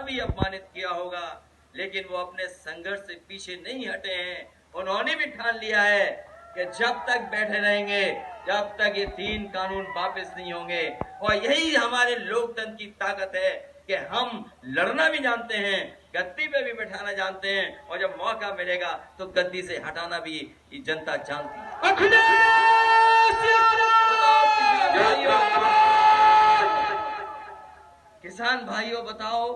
भी अपमानित किया होगा, लेकिन वो अपने संघर्ष से पीछे नहीं हटे हैं। उन्होंने भी ठान लिया है कि जब तक बैठे रहेंगे, जब तक ये 3 कानून वापस नहीं होंगे। और यही हमारे लोकतंत्र की ताकत है कि हम लड़ना भी जानते हैं, गद्दी पे भी बैठाना जानते हैं, और जब मौका मिलेगा तो गद्दी से हटाना भी ये जनता जानती है। किसान भाइयों, बताओ,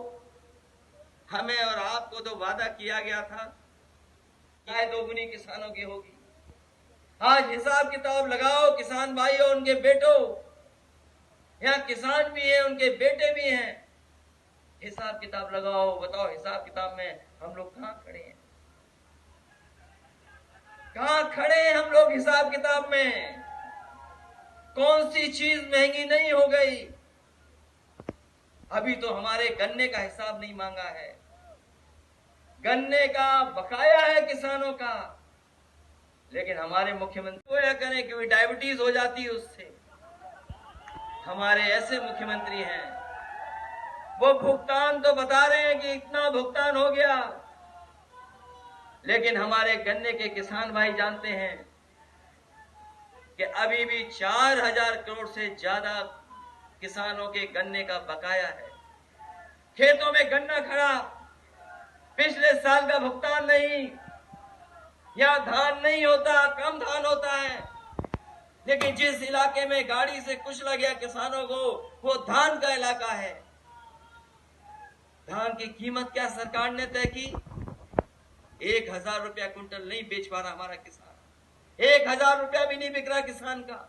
हमें और आपको तो वादा किया गया था कि आय दोगुनी किसानों की होगी। आज हिसाब किताब लगाओ किसान भाइयों, उनके बेटों, यहाँ किसान भी है, उनके बेटे भी हैं। हिसाब किताब लगाओ, बताओ हिसाब किताब में हम लोग कहाँ खड़े हैं? कहाँ खड़े हैं हम लोग हिसाब किताब में? कौन सी चीज महंगी नहीं हो गई? अभी तो हमारे गन्ने का हिसाब नहीं मांगा है, गन्ने का बकाया है किसानों का, लेकिन हमारे मुख्यमंत्री को यह करें कि डायबिटीज हो जाती है उससे। हमारे ऐसे मुख्यमंत्री हैं, वो भुगतान तो बता रहे हैं कि इतना भुगतान हो गया, लेकिन हमारे गन्ने के किसान भाई जानते हैं कि अभी भी 4000 करोड़ से ज्यादा किसानों के गन्ने का बकाया है। खेतों में गन्ना खड़ा, पिछले साल का भुगतान नहीं, या धान नहीं होता, कम धान होता है, लेकिन जिस इलाके में गाड़ी से कुचला गया किसानों को, वो धान का इलाका है। धान की कीमत क्या सरकार ने तय की? 1000 रुपया क्विंटल नहीं बेच पा रहा हमारा किसान, 1000 रुपया भी नहीं बिक रहा किसान का।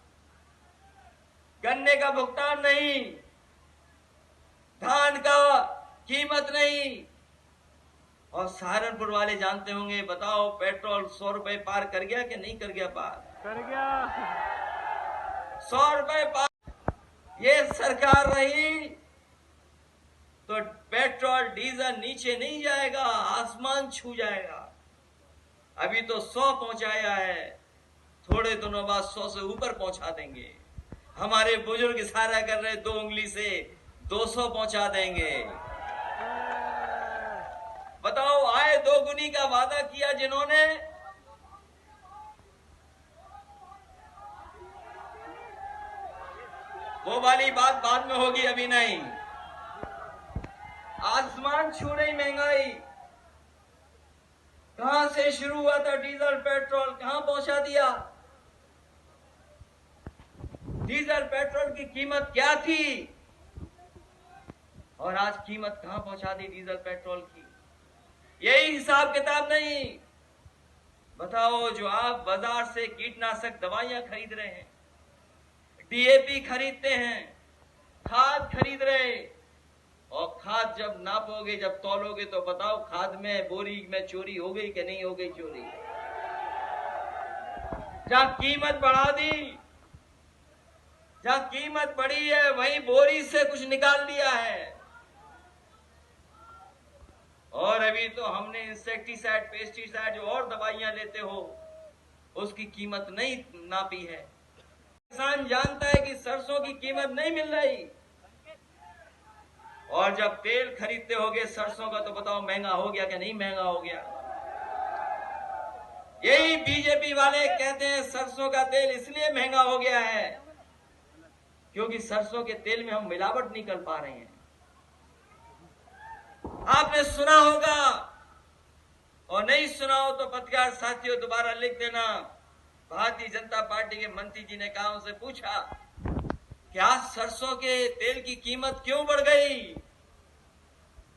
गन्ने का भुगतान नहीं, धान का कीमत नहीं। और सहारनपुर वाले जानते होंगे, बताओ पेट्रोल 100 रुपए पार कर गया कि नहीं कर गया? पार कर गया। 100 रुपए पार। ये सरकार रही तो पेट्रोल डीजल नीचे नहीं जाएगा, आसमान छू जाएगा। अभी तो 100 पहुंचाया है, थोड़े दिनों बाद 100 से ऊपर पहुंचा देंगे। हमारे बुजुर्ग इशारा कर रहे 2 उंगली से 200 पहुंचा देंगे। बताओ, आय दोगुनी का वादा किया जिन्होंने, वो वाली बात बाद में होगी, अभी नहीं। आसमान छू रही महंगाई। कहां से शुरू हुआ था डीजल पेट्रोल, कहां पहुंचा दिया? डीजल पेट्रोल की कीमत क्या थी, और आज कीमत कहां पहुंचा दी डीजल पेट्रोल की? यही हिसाब किताब नहीं। बताओ, जो आप बाजार से कीटनाशक दवाइयां खरीद रहे हैं, डीएपी खरीदते हैं, खाद खरीद रहे, और खाद जब नापोगे, जब तौलोगे, तो बताओ खाद में, बोरी में चोरी हो गई कि नहीं हो गई चोरी? जहां कीमत बढ़ा दी, जहां कीमत बढ़ी है, वहीं बोरी से कुछ निकाल दिया है। और अभी तो हमने इंसेक्टिसाइड, पेस्टिसाइड, जो और दवाइयां लेते हो, उसकी कीमत नहीं नापी है। किसान जानता है कि सरसों की कीमत नहीं मिल रही, और जब तेल खरीदते होगे सरसों का, तो बताओ महंगा हो गया कि नहीं महंगा हो गया? यही बीजेपी वाले कहते हैं सरसों का तेल इसलिए महंगा हो गया है क्योंकि सरसों के तेल में हम मिलावट नहीं कर पा रहे हैं। आपने सुना होगा, और नहीं सुना हो तो पत्रकार साथियों दोबारा लिख देना। भारतीय जनता पार्टी के मंत्री जी ने कहा, उनसे पूछा कि आज सरसों के तेल की कीमत क्यों बढ़ गई?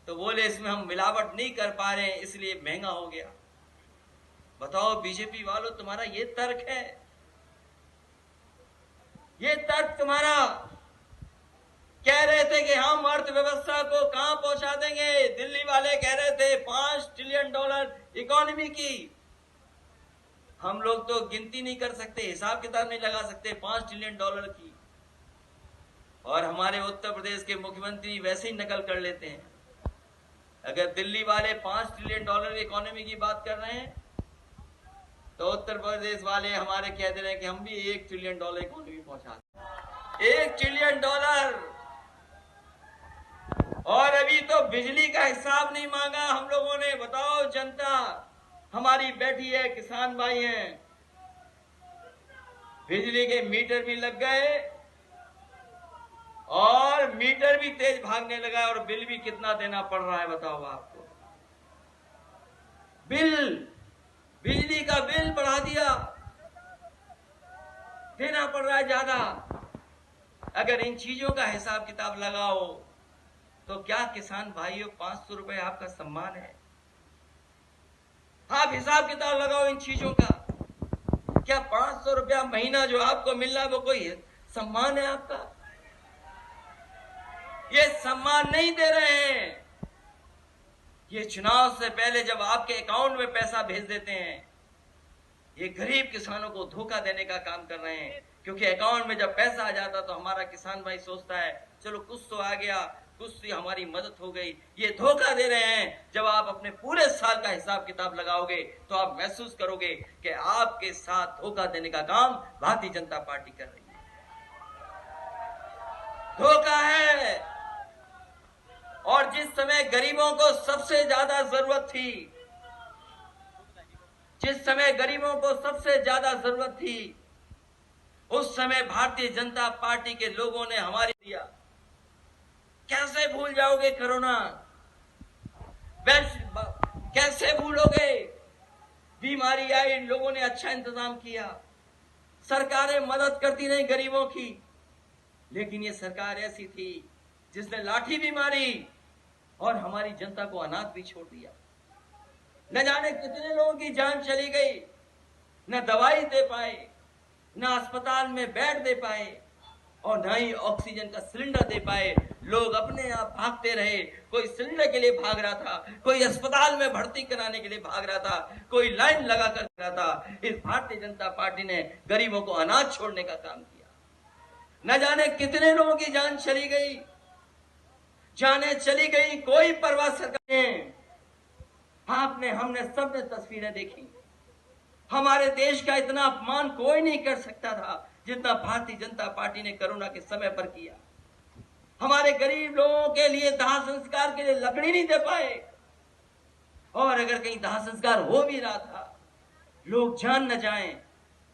तो बोले इसमें हम मिलावट नहीं कर पा रहे हैं इसलिए महंगा हो गया। बताओ बीजेपी वालों, तुम्हारा ये तर्क है? ये तर्क तुम्हारा? कह रहे थे कि हम अर्थव्यवस्था को कहां पहुंचा देंगे, दिल्ली वाले कह रहे थे $5 ट्रिलियन इकोनॉमी की। हम लोग तो गिनती नहीं कर सकते, हिसाब किताब नहीं लगा सकते $5 ट्रिलियन की, और हमारे उत्तर प्रदेश के मुख्यमंत्री वैसे ही नकल कर लेते हैं। अगर दिल्ली वाले $5 ट्रिलियन इकोनॉमी की बात कर रहे हैं, तो उत्तर प्रदेश वाले हमारे कह दे रहे हैं कि हम भी $1 ट्रिलियन इकोनॉमी पहुंचा दें। $1 ट्रिलियन, और अभी तो बिजली का हिसाब नहीं मांगा हम लोगों ने। बताओ, जनता हमारी बैठी है, किसान भाई हैं, बिजली के मीटर भी लग गए और मीटर भी तेज भागने लगा है और बिल भी कितना देना पड़ रहा है बताओ आपको। बिजली का बिल बढ़ा दिया, देना पड़ रहा है ज्यादा। अगर इन चीजों का हिसाब किताब लगाओ तो क्या किसान भाइयों 500 रुपए आपका सम्मान है? आप हिसाब किताब लगाओ इन चीजों का। क्या 500 रुपया महीना जो आपको मिल रहा है वो कोई सम्मान है आपका? ये सम्मान नहीं दे रहे हैं। ये चुनाव से पहले जब आपके अकाउंट में पैसा भेज देते हैं, ये गरीब किसानों को धोखा देने का काम कर रहे हैं। क्योंकि अकाउंट में जब पैसा आ जाता तो हमारा किसान भाई सोचता है चलो कुछ तो आ गया, कुछ से हमारी मदद हो गई। ये धोखा दे रहे हैं। जब आप अपने पूरे साल का हिसाब किताब लगाओगे तो आप महसूस करोगे कि आपके साथ धोखा देने का काम भारतीय जनता पार्टी कर रही है। धोखा है। और जिस समय गरीबों को सबसे ज्यादा जरूरत थी, जिस समय गरीबों को सबसे ज्यादा जरूरत थी, उस समय भारतीय जनता पार्टी के लोगों ने हमारे दिया। कैसे भूल जाओगे कोरोना? कैसे भूलोगे? बीमारी आई, लोगों ने अच्छा इंतजाम किया। सरकारें मदद करती नहीं गरीबों की, लेकिन ये सरकार ऐसी थी जिसने लाठी भी मारी और हमारी जनता को अनाथ भी छोड़ दिया। न जाने कितने लोगों की जान चली गई, न दवाई दे पाए, न अस्पताल में बेड दे पाए और न ही ऑक्सीजन का सिलेंडर दे पाए। लोग अपने आप भागते रहे। कोई सिलेंडर के लिए भाग रहा था, कोई अस्पताल में भर्ती कराने के लिए भाग रहा था, कोई लाइन लगा कर रहा था। इस भारतीय जनता पार्टी ने गरीबों को अनाथ छोड़ने का काम किया। न जाने कितने लोगों की जान चली गई, जाने चली गई, कोई परवाह सरकार ने। आपने, हमने सबने तस्वीरें देखी। हमारे देश का इतना अपमान कोई नहीं कर सकता था जितना भारतीय जनता पार्टी ने कोरोना के समय पर किया। हमारे गरीब लोगों के लिए दाह संस्कार के लिए लकड़ी नहीं दे पाए, और अगर कहीं दाह संस्कार हो भी रहा था, लोग जान न जाएं,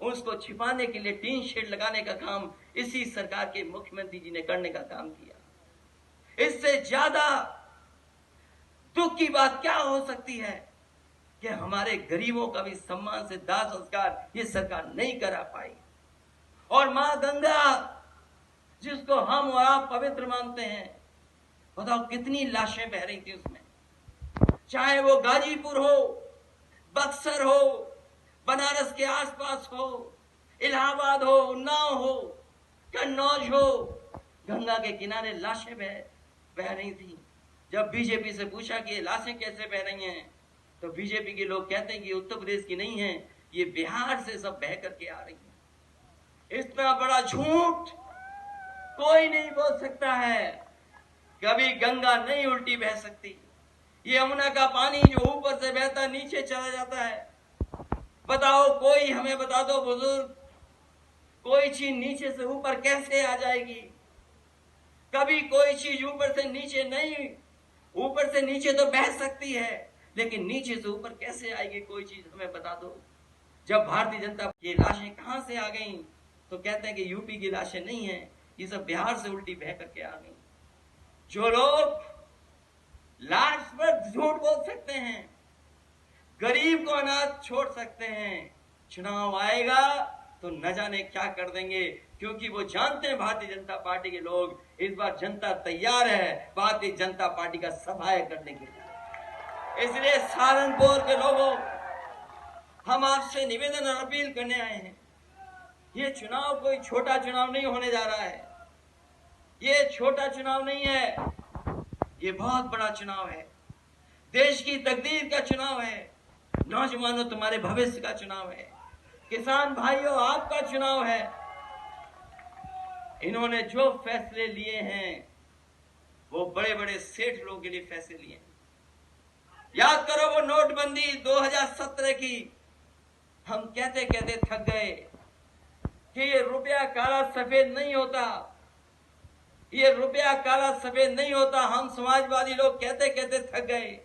उसको छिपाने के लिए टीन शेड लगाने का काम इसी सरकार के मुख्यमंत्री जी ने करने का काम किया। इससे ज्यादा दुख की बात क्या हो सकती है कि हमारे गरीबों का भी सम्मान से दाह संस्कार ये सरकार नहीं करा पाई। और मां गंगा, जिसको हम और आप पवित्र मानते हैं, बताओ कितनी लाशें बह रही थी उसमें। चाहे वो गाजीपुर हो, बक्सर हो, बनारस के आसपास हो, इलाहाबाद हो, उन्नाव हो, कन्नौज हो, गंगा के किनारे लाशें बह रही थी। जब बीजेपी से पूछा कि ये लाशें कैसे बह रही हैं, तो बीजेपी के लोग कहते हैं कि उत्तर प्रदेश की नहीं है, ये बिहार से सब बह करके आ रही है। इतना बड़ा झूठ कोई नहीं बोल सकता है। कभी गंगा नहीं उल्टी बह सकती। ये यमुना का पानी जो ऊपर से बहता नीचे चला जाता है। बताओ, कोई हमें बता दो बुजुर्ग, कोई चीज नीचे से ऊपर कैसे आ जाएगी? कभी कोई चीज ऊपर से नीचे नहीं, ऊपर से नीचे तो बह सकती है, लेकिन नीचे से ऊपर कैसे आएगी कोई चीज हमें बता दो। जब भारतीय जनता की लाशें कहां से आ गई, तो कहते हैं कि यूपी की लाशें नहीं है, ये सब बिहार से उल्टी बह करके आ गई। जो लोग लाश पर झूठ बोल सकते हैं, गरीब को अनाथ छोड़ सकते हैं, चुनाव आएगा तो न जाने क्या कर देंगे। क्योंकि वो जानते हैं भारतीय जनता पार्टी के लोग, इस बार जनता तैयार है भारतीय जनता पार्टी का सफाया करने के लिए। इसलिए सहारनपुर के लोगों, हम आपसे निवेदन और अपील करने आए हैं। ये चुनाव कोई छोटा चुनाव नहीं होने जा रहा है। ये छोटा चुनाव नहीं है, ये बहुत बड़ा चुनाव है। देश की तकदीर का चुनाव है। नौजवानों, तुम्हारे भविष्य का चुनाव है। किसान भाइयों, आपका चुनाव है। इन्होंने जो फैसले लिए हैं वो बड़े बड़े सेठ लोगों के लिए फैसले लिए हैं। याद करो वो नोटबंदी 2017 की, हम कहते कहते थक गए कि ये रुपया काला सफेद नहीं होता, ये रुपया काला सफेद नहीं होता। हम समाजवादी लोग कहते कहते थक गए।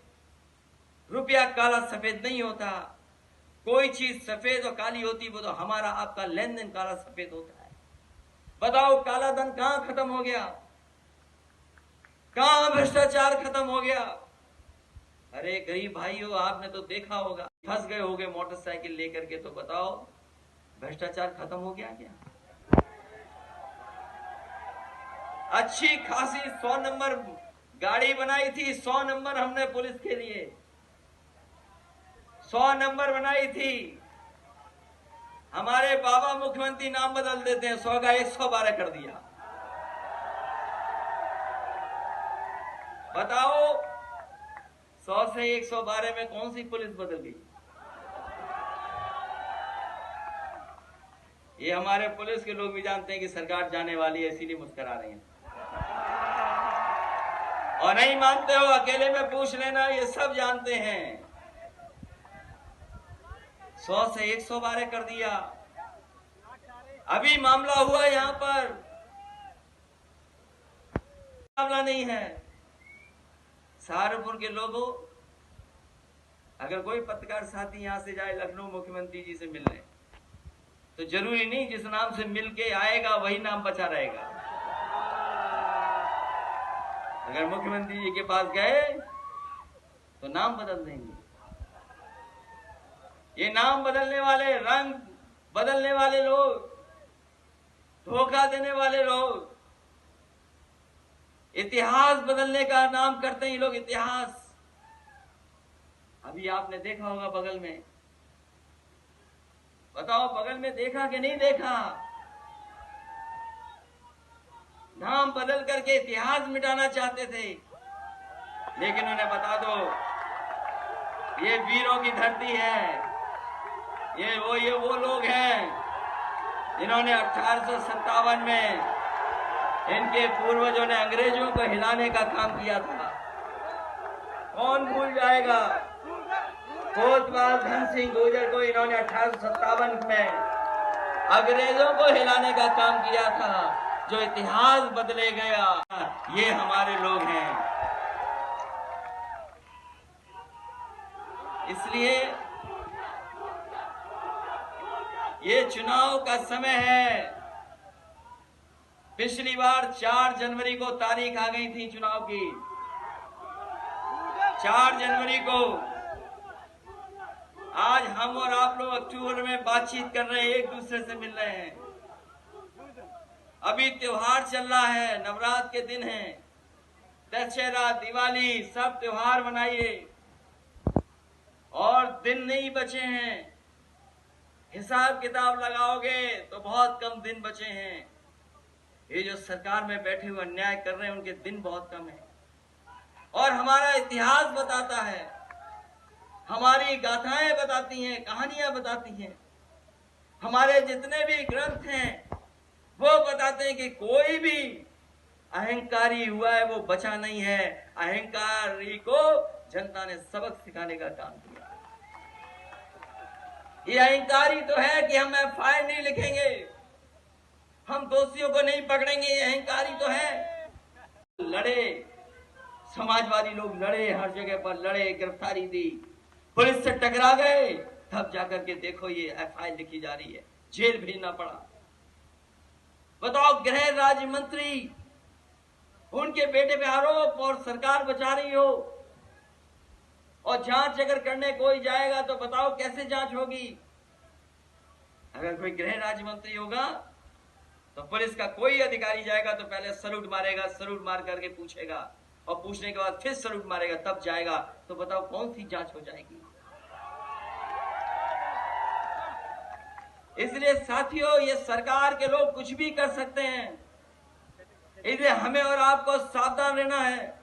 रुपया काला सफेद नहीं होता। कोई चीज सफेद और काली होती वो तो हमारा आपका लेन देन काला सफेद होता है। बताओ काला धन कहां खत्म हो गया? कहां भ्रष्टाचार खत्म हो गया? अरे गरीब भाइयों, आपने तो देखा होगा, फंस गए होगे मोटरसाइकिल लेकर के, तो बताओ भ्रष्टाचार खत्म हो गया क्या? अच्छी खासी 100 नंबर गाड़ी बनाई थी, 100 नंबर हमने पुलिस के लिए 100 नंबर बनाई थी। हमारे बाबा मुख्यमंत्री नाम बदल देते हैं, 100 का 112 कर दिया। बताओ 100 से 112 में कौन सी पुलिस बदल गई? ये हमारे पुलिस के लोग भी जानते हैं कि सरकार जाने वाली है, इसीलिए मुस्कुरा रहे हैं। और नहीं मानते हो, अकेले में पूछ लेना, ये सब जानते हैं। 100 से 112 कर दिया। अभी मामला हुआ यहां पर, मामला नहीं है। सहारनपुर के लोगों, अगर कोई पत्रकार साथी यहां से जाए लखनऊ मुख्यमंत्री जी से मिलने, तो जरूरी नहीं जिस नाम से मिलके आएगा वही नाम बचा रहेगा। अगर मुख्यमंत्री जी के पास गए तो नाम बदल देंगे। ये नाम बदलने वाले, रंग बदलने वाले लोग, धोखा देने वाले लोग, इतिहास बदलने का नाम करते हैं ये लोग। इतिहास अभी आपने देखा होगा बगल में, बताओ बगल में देखा कि नहीं देखा? नाम बदल करके इतिहास मिटाना चाहते थे, लेकिन उन्हें बता दो ये वीरों की धरती है। ये वो लोग हैं जिन्होंने 1857 में इनके पूर्वजों ने अंग्रेजों को हिलाने का काम किया था। कौन भूल जाएगा? कोतवाल धन सिंह गुर्जर को इन्होंने 1857 में अंग्रेजों को हिलाने का काम किया था, जो इतिहास बदले गया। ये हमारे लोग हैं। इसलिए ये चुनाव का समय है। पिछली बार 4 जनवरी को तारीख आ गई थी चुनाव की। 4 जनवरी को आज हम और आप लोग अक्टूबर में बातचीत कर रहे हैं, एक दूसरे से मिल रहे हैं। अभी त्योहार चल रहा है, नवरात्र के दिन हैं, दशहरा, दिवाली, सब त्योहार मनाइए और दिन नहीं बचे हैं। हिसाब किताब लगाओगे तो बहुत कम दिन बचे हैं। ये जो सरकार में बैठे हुए अन्याय कर रहे हैं उनके दिन बहुत कम है। और हमारा इतिहास बताता है, हमारी गाथाएं बताती हैं, कहानियां बताती हैं, हमारे जितने भी ग्रंथ हैं वो बताते हैं कि कोई भी अहंकारी हुआ है वो बचा नहीं है। अहंकारी को जनता ने सबक सिखाने का काम किया। ये अहंकारी तो है कि हम एफआईआर नहीं लिखेंगे, हम दोषियों को नहीं पकड़ेंगे, ये अहंकारी तो है। लड़े, समाजवादी लोग लड़े, हर जगह पर लड़े, गिरफ्तारी दी, पुलिस से टकरा गए, तब जाकर के देखो ये एफआईआर लिखी जा रही है, जेल भेजना पड़ा। बताओ गृह राज्य मंत्री, उनके बेटे पे आरोप और सरकार बचा रही हो, और जांच अगर करने कोई जाएगा तो बताओ कैसे जांच होगी? अगर कोई गृह राज्य मंत्री होगा तो पुलिस का कोई अधिकारी जाएगा तो पहले सलूट मारेगा, सलूट मार करके पूछेगा, और पूछने के बाद फिर सलूट मारेगा, तब जाएगा। तो बताओ कौन सी जांच हो जाएगी? इसलिए साथियों, ये सरकार के लोग कुछ भी कर सकते हैं, इसलिए हमें और आपको सावधान रहना है।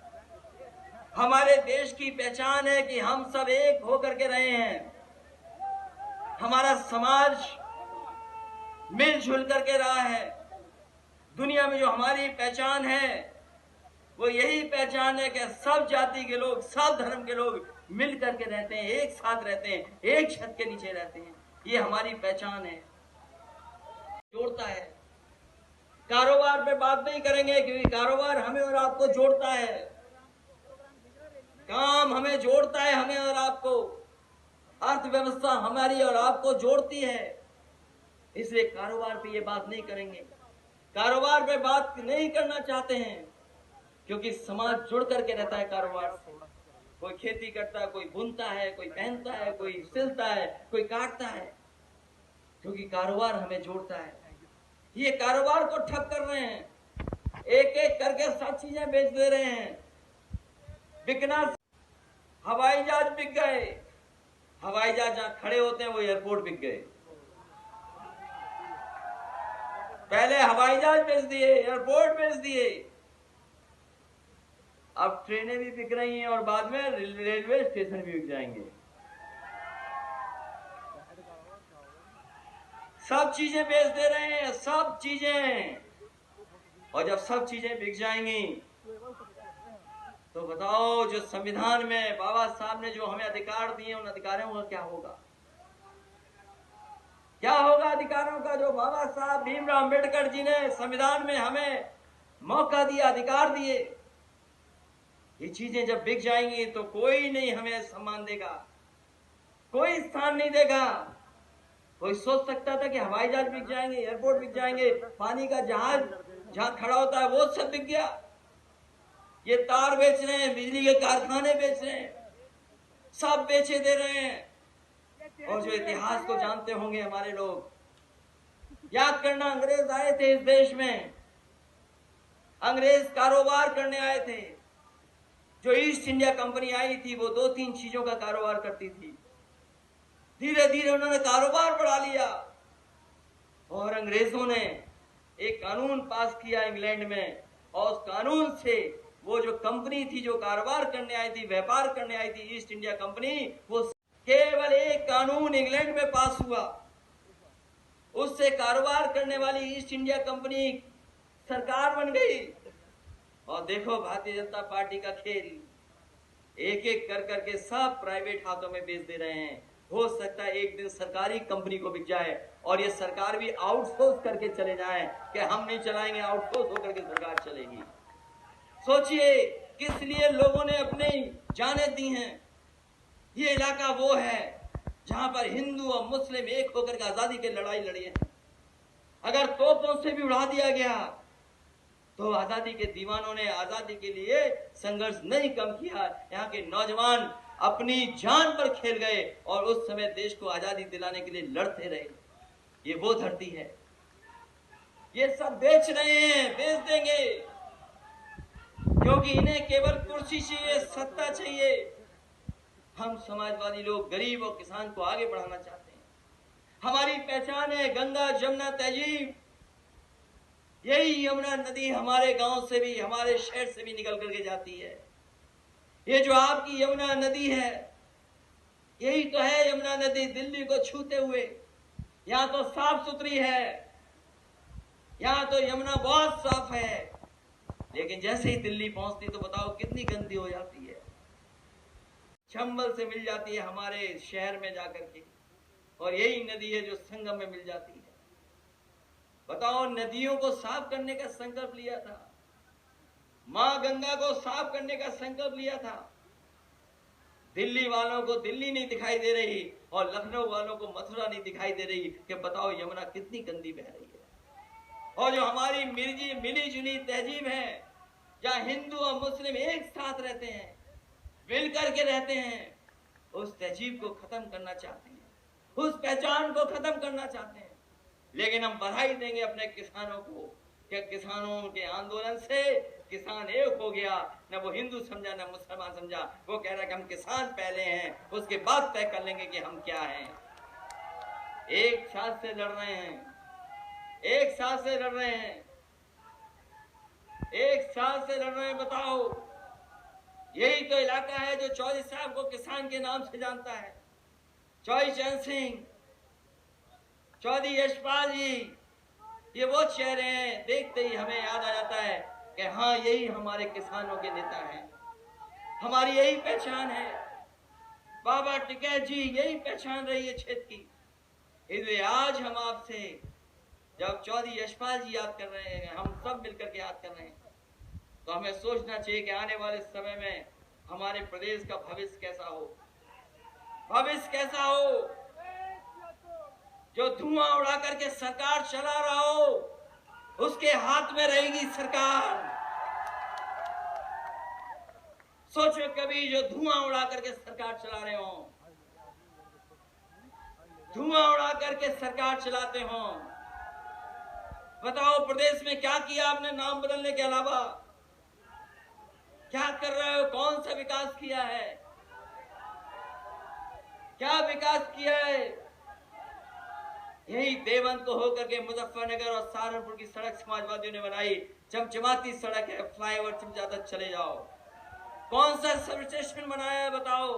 हमारे देश की पहचान है कि हम सब एक होकर के रहे हैं। हमारा समाज मिलजुल करके रहा है। दुनिया में जो हमारी पहचान है वो यही पहचान है कि सब जाति के लोग, सब धर्म के लोग मिल करके रहते हैं, एक साथ रहते हैं, एक छत के नीचे रहते हैं। ये हमारी पहचान है, जोड़ता है। कारोबार पे बात नहीं करेंगे, क्योंकि कारोबार हमें और आपको जोड़ता है, काम हमें जोड़ता है, हमें और आपको, अर्थव्यवस्था हमारी और आपको जोड़ती है, इसलिए कारोबार पे ये बात नहीं करेंगे। कारोबार पे बात नहीं करना चाहते हैं क्योंकि समाज जुड़ करके रहता है कारोबार से। कोई खेती करता है, कोई बुनता है, कोई पहनता है, कोई सिलता है, कोई काटता है, क्योंकि कारोबार हमें जोड़ता है। ये कारोबार को ठप कर रहे हैं, एक एक करके सब चीजें बेच दे रहे हैं। बिकना, हवाई जहाज बिक गए, हवाई जहाज जहां खड़े होते हैं वो एयरपोर्ट बिक गए। पहले हवाई जहाज बेच दिए, एयरपोर्ट बेच दिए, अब ट्रेनें भी बिक रही हैं और बाद में रेलवे स्टेशन भी बिक जाएंगे। सब चीजें बेच दे रहे हैं, सब चीजें। और जब सब चीजें बिक जाएंगी तो बताओ, जो संविधान में बाबा साहब ने जो हमें अधिकार दिए, उन अधिकारों का क्या होगा? क्या होगा अधिकारों का जो बाबा साहब भीमराव अंबेडकर जी ने संविधान में हमें मौका दिया, अधिकार दिए? ये चीजें जब बिक जाएंगी तो कोई नहीं हमें सम्मान देगा, कोई स्थान नहीं देगा। कोई सोच सकता था कि हवाई जहाज बिक जाएंगे, एयरपोर्ट बिक जाएंगे, पानी का जहाज जहां खड़ा होता है वो सब बिक गया। ये तार बेच रहे हैं, बिजली के कारखाने बेच रहे हैं, सब बेचे दे रहे हैं। और जो इतिहास को जानते होंगे हमारे लोग, याद करना, अंग्रेज आए थे इस देश में, अंग्रेज कारोबार करने आए थे। जो ईस्ट इंडिया कंपनी आई थी वो 2-3 चीजों का कारोबार करती थी। धीरे धीरे उन्होंने कारोबार बढ़ा लिया और अंग्रेजों ने एक कानून पास किया इंग्लैंड में, और उस कानून से वो जो कंपनी थी, जो कारोबार करने आई थी, व्यापार करने आई थी, ईस्ट इंडिया कंपनी, वो केवल एक कानून इंग्लैंड में पास हुआ, उससे कारोबार करने वाली ईस्ट इंडिया कंपनी सरकार बन गई। और देखो भारतीय जनता पार्टी का खेल, एक एक कर करके सब प्राइवेट हाथों में बेच दे रहे हैं। हो सकता है एक दिन सरकारी कंपनी को बिक जाए और ये सरकार भी आउटसोर्स करके चले जाए कि हम नहीं चलाएंगे, आउटसोर्स होकर के सरकार चलेगी। सोचिए किस लिए लोगों ने अपने जाने दी हैं। ये इलाका वो है जहां पर हिंदू और मुस्लिम एक होकर के आजादी की लड़ाई लड़ी है। अगर तोपों से भी उड़ा दिया गया तो आजादी के दीवानों ने आजादी के लिए संघर्ष नहीं कम किया। यहाँ के नौजवान अपनी जान पर खेल गए और उस समय देश को आजादी दिलाने के लिए लड़ते रहे। ये वो धरती है। ये सब बेच रहे हैं, बेच देंगे, क्योंकि इन्हें केवल कुर्सी चाहिए, सत्ता चाहिए। हम समाजवादी लोग गरीब और किसान को आगे बढ़ाना चाहते हैं। हमारी पहचान है गंगा, जमुना, तहजीब। यही यमुना नदी हमारे गांव से भी, हमारे शहर से भी निकल करके जाती है। ये जो आपकी यमुना नदी है, यही तो है यमुना नदी, दिल्ली को छूते हुए। यहां तो साफ सुथरी है, यहां तो यमुना बहुत साफ है, लेकिन जैसे ही दिल्ली पहुंचती तो बताओ कितनी गंदी हो जाती है। चंबल से मिल जाती है हमारे शहर में जाकर के, और यही नदी है जो संगम में मिल जाती है। बताओ, नदियों को साफ करने का संकल्प लिया था, मां गंगा को साफ करने का संकल्प लिया था। दिल्ली वालों को दिल्ली नहीं दिखाई दे रही और लखनऊ वालों को मथुरा नहीं दिखाई दे रही कि बताओ यमुना कितनी गंदी बह रही है। और जो हमारी मिली जुली तहजीब है, जहां हिंदू और मुस्लिम एक साथ रहते हैं, मिल करके रहते हैं, उस तहजीब को खत्म करना चाहते हैं, उस पहचान को खत्म करना चाहते हैं। लेकिन हम बधाई देंगे अपने किसानों को कि किसानों के आंदोलन से किसान एक हो गया। न वो हिंदू समझा, न मुसलमान समझा। वो कह रहा है कि हम किसान पहले हैं, उसके बाद तय कर लेंगे कि हम क्या हैं। एक साथ से लड़ रहे हैं, एक साथ से लड़ रहे हैं, एक साथ से लड़ रहे हैं। बताओ, यही तो इलाका है जो चौधरी साहब को किसान के नाम से जानता है। चौधरी चरण सिंह, चौधरी यशपाल जी, ये वो चेहरे हैं, देखते ही हमें याद आ जाता है कि हाँ, यही हमारे किसानों के नेता हैं, हमारी यही पहचान है। बाबा टिकैत जी, यही पहचान रही है क्षेत्र की। इसलिए आज हम आपसे जब चौधरी यशपाल जी याद कर रहे हैं, हम सब मिलकर के याद कर रहे हैं, तो हमें सोचना चाहिए कि आने वाले समय में हमारे प्रदेश का भविष्य कैसा हो, भविष्य कैसा हो। जो धुआं उड़ा करके सरकार चला रहा हो, उसके हाथ में रहेगी सरकार। सोचो कभी जो धुआं उड़ा करके सरकार चला रहे हो, धुआं उड़ा करके सरकार चलाते हो, बताओ प्रदेश में क्या किया आपने नाम बदलने के अलावा? क्या कर रहे हो? कौन सा विकास किया है? क्या विकास किया है? यही देवबंद को होकर के मुजफ्फरनगर और सहारनपुर की सड़क समाजवादियों ने बनाई, चमचमाती सड़क है, फ्लाईओवर चमचाता चले जाओ। कौन सा सब स्टेशन बनाया है बताओ?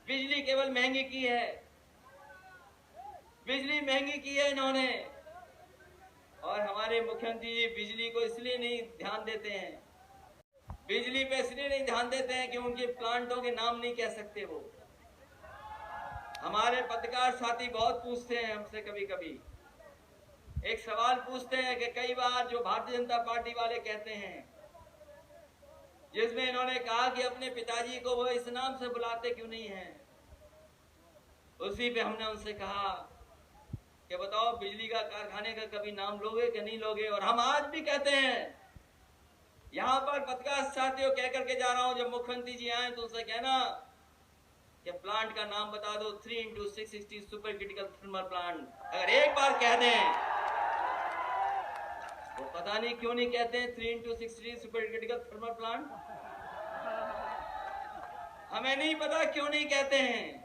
बिजली केवल महंगी की है, बिजली महंगी की है इन्होंने। और हमारे मुख्यमंत्री जी बिजली को इसलिए नहीं ध्यान देते हैं, बिजली पे इसलिए नहीं ध्यान देते हैं कि उनके प्लांटों के नाम नहीं कह सकते वो। हमारे पत्रकार साथी बहुत पूछते हैं हमसे, कभी कभी एक सवाल पूछते हैं कि कई बार जो भारतीय जनता पार्टी वाले कहते हैं, जिसमें इन्होंने कहा कि अपने पिताजी को वो इस नाम से बुलाते क्यों नहीं हैं। उसी पे हमने उनसे कहा कि बताओ बिजली का कारखाने का कभी नाम लोगे कि नहीं लोगे? और हम आज भी कहते हैं, यहां पर पत्रकार साथियों कह करके जा रहा हूं, जब मुख्यमंत्री जी आए तो उनसे कहना कि प्लांट का नाम बता दो, 3x660 super critical thermal plant. अगर एक बार कह दें, वो पता नहीं क्यों नहीं कहते हैं 3x660 super critical thermal plant. हमें नहीं पता क्यों नहीं कहते हैं।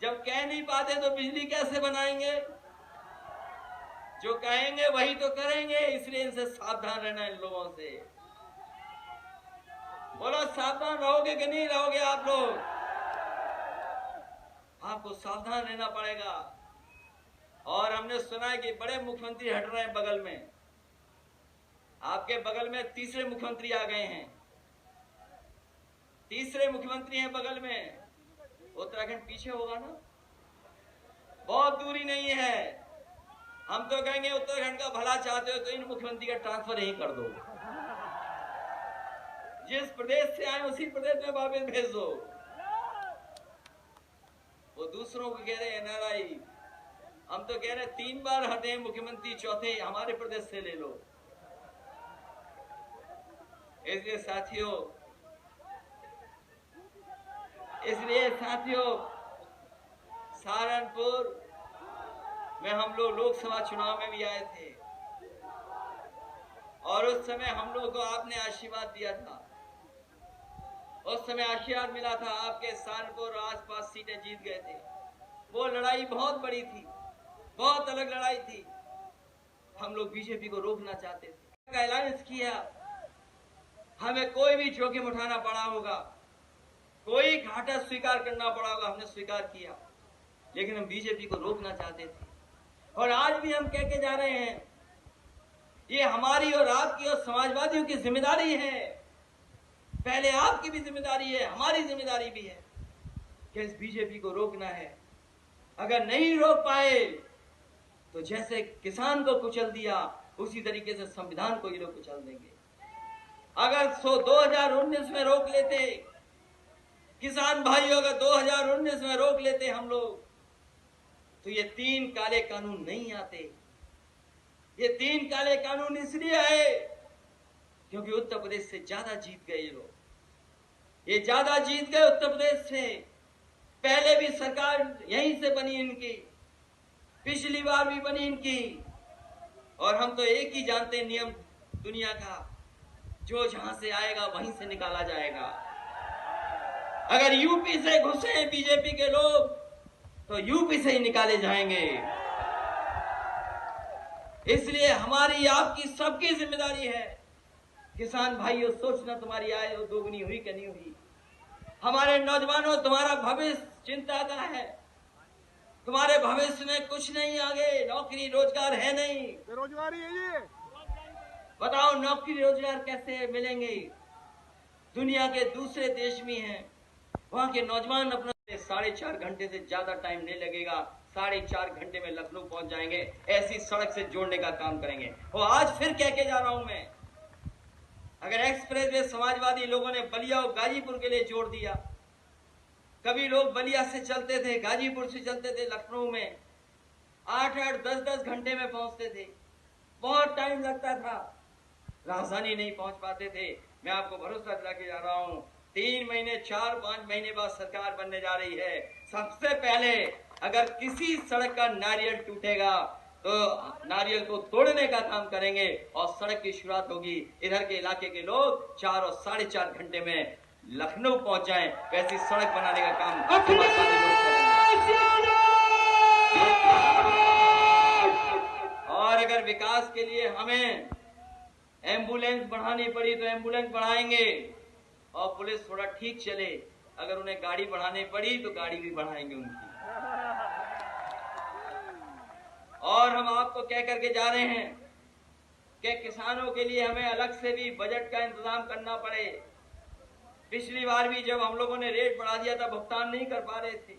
जब कह नहीं पाते तो बिजली कैसे बनाएंगे? जो कहेंगे वही तो करेंगे, इसलिए इनसे सावधान रहना, इन लोगों से। बोलो सावधान रहोगे कि नहीं रहोगे आप लोग? आपको सावधान रहना पड़ेगा। और हमने सुना है कि बड़े मुख्यमंत्री हट रहे हैं बगल में, आपके बगल में तीसरे मुख्यमंत्री आ गए हैं, तीसरे मुख्यमंत्री हैं बगल में। उत्तराखंड पीछे होगा ना, बहुत दूरी नहीं है। हम तो कहेंगे उत्तराखंड का भला चाहते हो तो इन मुख्यमंत्री का ट्रांसफर यहीं कर दो, जिस प्रदेश से आए उसी प्रदेश में वापस भेज दो। वो दूसरों को कह रहे हैं एनआरआई, हम तो कह रहे हैं 3 बार हटे मुख्यमंत्री, चौथे हमारे प्रदेश से ले लो। इसलिए साथियों सहारनपुर में हम लोग लोकसभा चुनाव में भी आए थे, और उस समय हम लोग को आपने आशीर्वाद दिया था। उस समय आशीर्वाद मिला था, आपके सहारनपुर और आसपास सीटें जीत गए थे। वो लड़ाई बहुत बड़ी थी, बहुत अलग लड़ाई थी। हम लोग बीजेपी को रोकना चाहते थे, का अलायंस किया। हमें कोई भी जोखिम उठाना पड़ा होगा, कोई घाटा स्वीकार करना पड़ा होगा, हमने स्वीकार किया, लेकिन हम बीजेपी को रोकना चाहते थे। और आज भी हम कह के जा रहे हैं, ये हमारी और आपकी और समाजवादियों की जिम्मेदारी है। पहले आपकी भी जिम्मेदारी है, हमारी जिम्मेदारी भी है कि इस बीजेपी को रोकना है। अगर नहीं रोक पाए तो जैसे किसान को कुचल दिया, उसी तरीके से संविधान को ये लोग कुचल देंगे। अगर 2019 में रोक लेते किसान भाइयों, अगर 2019 में रोक लेते हम लोग, तो ये 3 काले कानून नहीं आते। ये 3 काले कानून इसलिए आए क्योंकि उत्तर प्रदेश से ज्यादा जीत गए ये लोग, ये ज्यादा जीत गए उत्तर प्रदेश से। पहले भी सरकार यहीं से बनी इनकी, पिछली बार भी बनी इनकी। और हम तो एक ही जानते हैं नियम दुनिया का, जो जहां से आएगा वहीं से निकाला जाएगा। अगर यूपी से घुसे बीजेपी के लोग तो यूपी से ही निकाले जाएंगे। इसलिए हमारी, आपकी, सबकी जिम्मेदारी है। किसान भाइयों, सोचना तुम्हारी आय दोगुनी हुई कि नहीं हुई। हमारे नौजवानों, तुम्हारा भविष्य चिंता का है। तुम्हारे भविष्य में कुछ नहीं, आगे नौकरी रोजगार है नहीं, बेरोजगारी है ये। बताओ नौकरी रोजगार कैसे मिलेंगे? दुनिया के दूसरे देश में हैं, वहां के नौजवान अपना 4.5 घंटे से ज्यादा टाइम नहीं लगेगा 4.5 घंटे में लखनऊ पहुंच जाएंगे। ऐसी सड़क से जोड़ने का काम करेंगे। वो आज फिर कह के जा रहा हूं मैं, अगर एक्सप्रेस वे समाजवादी लोगों ने बलिया और गाजीपुर के लिए जोड़ दिया, कभी लोग बलिया से चलते थे, गाजीपुर से चलते थे, लखनऊ में 8-8, 10-10 घंटे में पहुंचते थे, बहुत टाइम लगता था, राजधानी नहीं पहुंच पाते थे। मैं आपको भरोसा दिला के जा रहा हूं, 3 महीने 4-5 महीने बाद सरकार बनने जा रही है। सबसे पहले अगर किसी सड़क का नारियल टूटेगा तो नारियल को तोड़ने का काम करेंगे और सड़क की शुरुआत होगी। इधर के इलाके के लोग 4 और 4.5 घंटे में लखनऊ पहुंच जाएं, वैसी सड़क बनाने का काम समाजवादी लोग करेंगे। और अगर विकास के लिए हमें एम्बुलेंस बढ़ानी पड़ी तो एम्बुलेंस बढ़ाएंगे और पुलिस थोड़ा ठीक चले। अगर उन्हें गाड़ी बढ़ानी पड़ी तो गाड़ी भी बढ़ाएंगे उनकी। और हम आपको कह करके जा रहे हैं कि किसानों के लिए हमें अलग से भी बजट का इंतजाम करना पड़े। पिछली बार भी जब हम लोगों ने रेट बढ़ा दिया था, भुगतान नहीं कर पा रहे थे,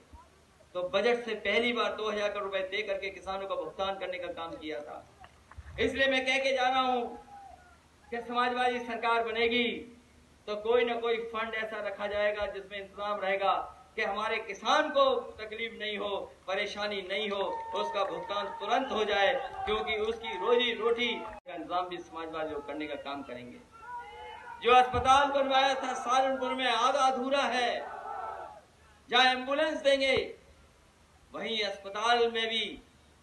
तो बजट से पहली बार 2000 करोड़ रुपए दे करके किसानों का भुगतान करने का काम किया था। इसलिए मैं कह के जा रहा हूं कि समाजवादी सरकार बनेगी तो कोई ना कोई फंड ऐसा रखा जाएगा जिसमें इंतजाम रहेगा कि हमारे किसान को तकलीफ नहीं हो, परेशानी नहीं हो, उसका भुगतान तुरंत हो जाए, क्योंकि उसकी रोजी रोटी का इंतजाम भी समाजवादी लोग करने का काम करेंगे। जो अस्पताल बनवाया था सहारनपुर में आधा अधूरा है, जहां एम्बुलेंस देंगे वहीं अस्पताल में भी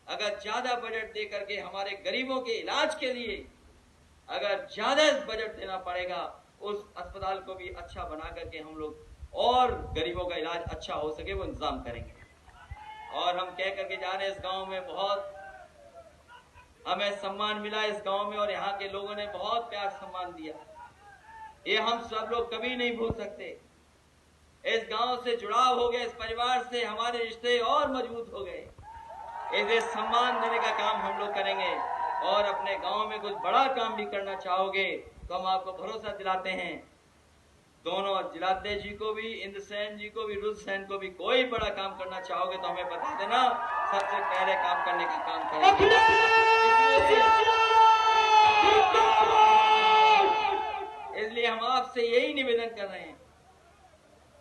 अगर ज्यादा बजट दे करके हमारे गरीबों के इलाज के लिए अगर ज्यादा बजट देना पड़ेगा, उस अस्पताल को भी अच्छा बना करके हम लोग और गरीबों का इलाज अच्छा हो सके वो इंतजाम करेंगे। और हम कह करके जा रहे हैं, इस गांव में बहुत हमें सम्मान मिला इस गांव में, और यहाँ के लोगों ने बहुत प्यार सम्मान दिया, ये हम सब लोग कभी नहीं भूल सकते। इस गांव से जुड़ाव हो गया, इस परिवार से हमारे रिश्ते और मजबूत हो गए। इसे सम्मान देने का काम हम लोग करेंगे। और अपने गांव में कुछ बड़ा काम भी करना चाहोगे तो हम आपको भरोसा दिलाते हैं, दोनों जिलाध्यक्ष जी को भी, इंद्रसेन जी को भी, रुद्रसेन को भी, कोई बड़ा काम करना चाहोगे तो हमें बता देना, सबसे पहले काम करने का काम करेंगे। इसलिए हम आपसे यही निवेदन कर रहे हैं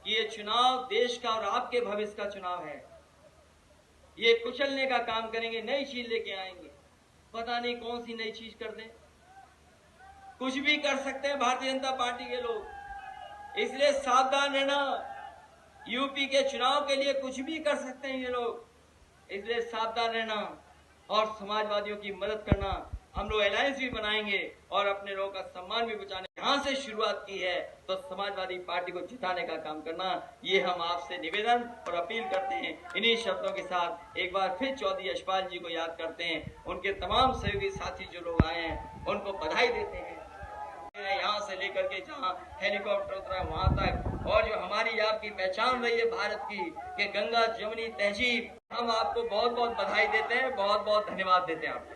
कि ये चुनाव देश का और आपके भविष्य का चुनाव है। ये कुचलने का काम करेंगे, नई चीज लेके आएंगे, पता नहीं कौन सी नई चीज कर दें, कुछ भी कर सकते हैं भारतीय जनता पार्टी के लोग। इसलिए सावधान रहना, यूपी के चुनाव के लिए कुछ भी कर सकते हैं ये लोग, इसलिए सावधान रहना और समाजवादियों की मदद करना। हम लोग अलायंस भी बनाएंगे और अपने लोगों का सम्मान भी बचाने यहां से शुरुआत की है तो समाजवादी पार्टी को जिताने का काम करना, ये हम आपसे निवेदन और अपील करते हैं। इन्हीं शब्दों के साथ एक बार फिर चौधरी यशपाल जी को याद करते हैं, उनके तमाम सहयोगी साथी जो लोग आए हैं उनको बधाई देते हैं, यहाँ से लेकर के जहाँ हेलीकॉप्टर उतरा वहां तक, और जो हमारी आपकी पहचान रही है भारत की कि गंगा जमुनी तहजीब, हम आपको बहुत बहुत बधाई देते हैं, बहुत बहुत धन्यवाद देते हैं आपको।